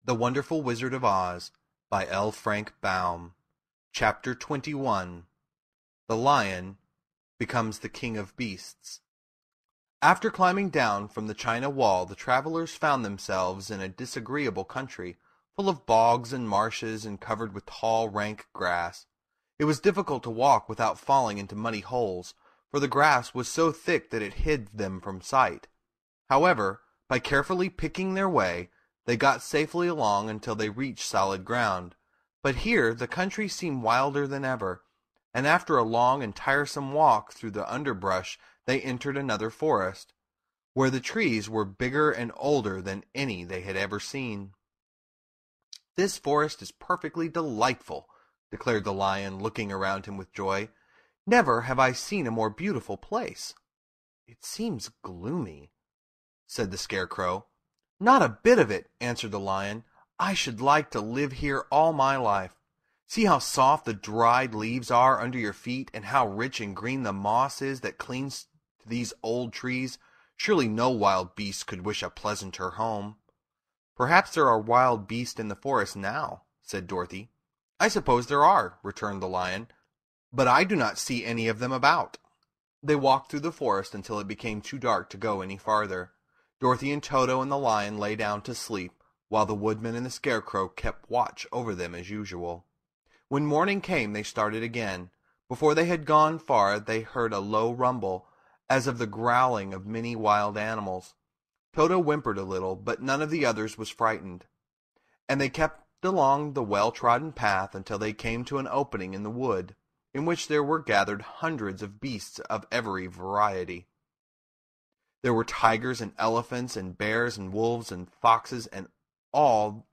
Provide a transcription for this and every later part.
The Wonderful Wizard of Oz by L. Frank Baum. Chapter 21. The Lion Becomes the King of Beasts. After climbing down from the China Wall, the travelers found themselves in a disagreeable country, full of bogs and marshes and covered with tall, rank grass. It was difficult to walk without falling into muddy holes, for the grass was so thick that it hid them from sight. However, by carefully picking their way, they got safely along until they reached solid ground. But here the country seemed wilder than ever, and after a long and tiresome walk through the underbrush they entered another forest, where the trees were bigger and older than any they had ever seen. "This forest is perfectly delightful," declared the lion, looking around him with joy. "Never have I seen a more beautiful place." "It seems gloomy," said the Scarecrow. "Not a bit of it," answered the lion. "I should like to live here all my life. See how soft the dried leaves are under your feet, and how rich and green the moss is that clings to these old trees. Surely no wild beast could wish a pleasanter home." "Perhaps there are wild beasts in the forest now," said Dorothy. "I suppose there are," returned the lion, "but I do not see any of them about." They walked through the forest until it became too dark to go any farther. Dorothy and Toto and the lion lay down to sleep, while the woodman and the Scarecrow kept watch over them as usual. When morning came they started again. Before they had gone far they heard a low rumble, as of the growling of many wild animals. Toto whimpered a little, but none of the others was frightened, and they kept along the well-trodden path until they came to an opening in the wood, in which there were gathered hundreds of beasts of every variety. There were tigers and elephants and bears and wolves and foxes and all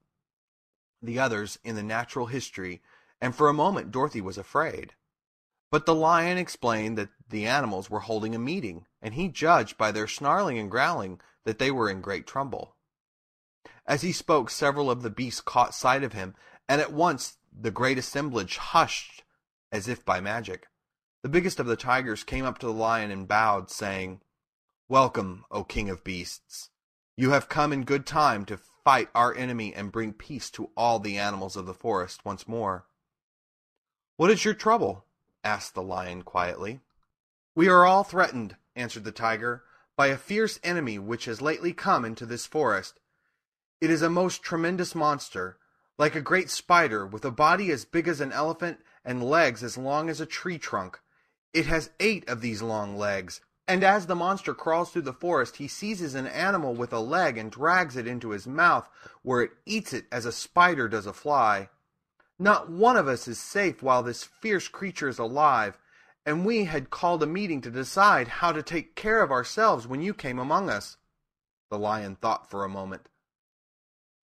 the others in the natural history, and for a moment Dorothy was afraid. But the lion explained that the animals were holding a meeting, and he judged by their snarling and growling that they were in great trouble. As he spoke, several of the beasts caught sight of him, and at once the great assemblage hushed as if by magic. The biggest of the tigers came up to the lion and bowed, saying, "Welcome, O King of Beasts. You have come in good time to fight our enemy and bring peace to all the animals of the forest once more." "What is your trouble?" asked the lion quietly. "We are all threatened," answered the tiger, "by a fierce enemy which has lately come into this forest. It is a most tremendous monster, like a great spider, with a body as big as an elephant and legs as long as a tree trunk. It has 8 of these long legs, and as the monster crawls through the forest, he seizes an animal with a leg and drags it into his mouth, where it eats it as a spider does a fly. Not one of us is safe while this fierce creature is alive, and we had called a meeting to decide how to take care of ourselves when you came among us." The lion thought for a moment.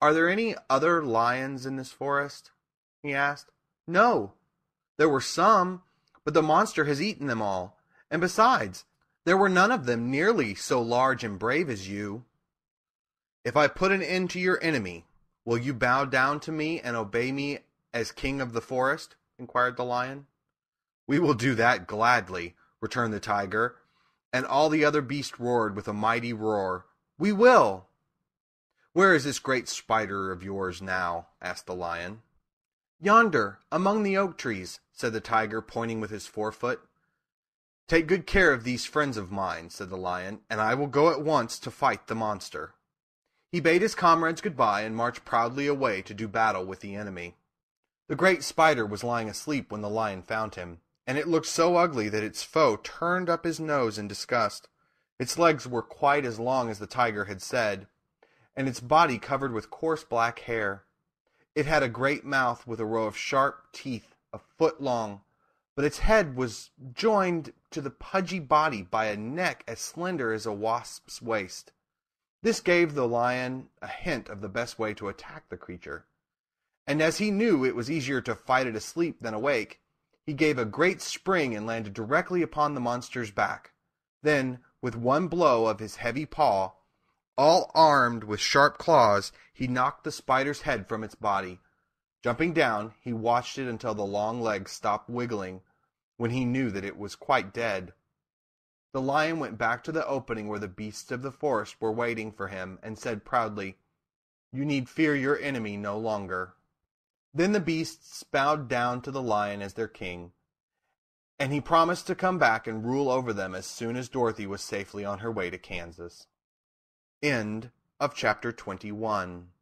"Are there any other lions in this forest?" he asked. "No. There were some, but the monster has eaten them all, and besides, there were none of them nearly so large and brave as you." "If I put an end to your enemy, will you bow down to me and obey me as king of the forest?" inquired the lion. "We will do that gladly," returned the tiger, and all the other beasts roared with a mighty roar. "We will!" "Where is this great spider of yours now?" asked the lion. "Yonder, among the oak trees," said the tiger, pointing with his forefoot. "Take good care of these friends of mine," said the lion, "and I will go at once to fight the monster." He bade his comrades goodbye and marched proudly away to do battle with the enemy. The great spider was lying asleep when the lion found him, and it looked so ugly that its foe turned up his nose in disgust. Its legs were quite as long as the tiger had said, and its body covered with coarse black hair. It had a great mouth with a row of sharp teeth a foot long, but its head was joined to the pudgy body by a neck as slender as a wasp's waist. This gave the lion a hint of the best way to attack the creature, and as he knew it was easier to fight it asleep than awake, he gave a great spring and landed directly upon the monster's back. Then, with one blow of his heavy paw, all armed with sharp claws, he knocked the spider's head from its body. Jumping down, he watched it until the long legs stopped wiggling, when he knew that it was quite dead. The lion went back to the opening where the beasts of the forest were waiting for him, and said proudly, You need fear your enemy no longer." Then the beasts bowed down to the lion as their king, and he promised to come back and rule over them as soon as Dorothy was safely on her way to Kansas. End of chapter 21.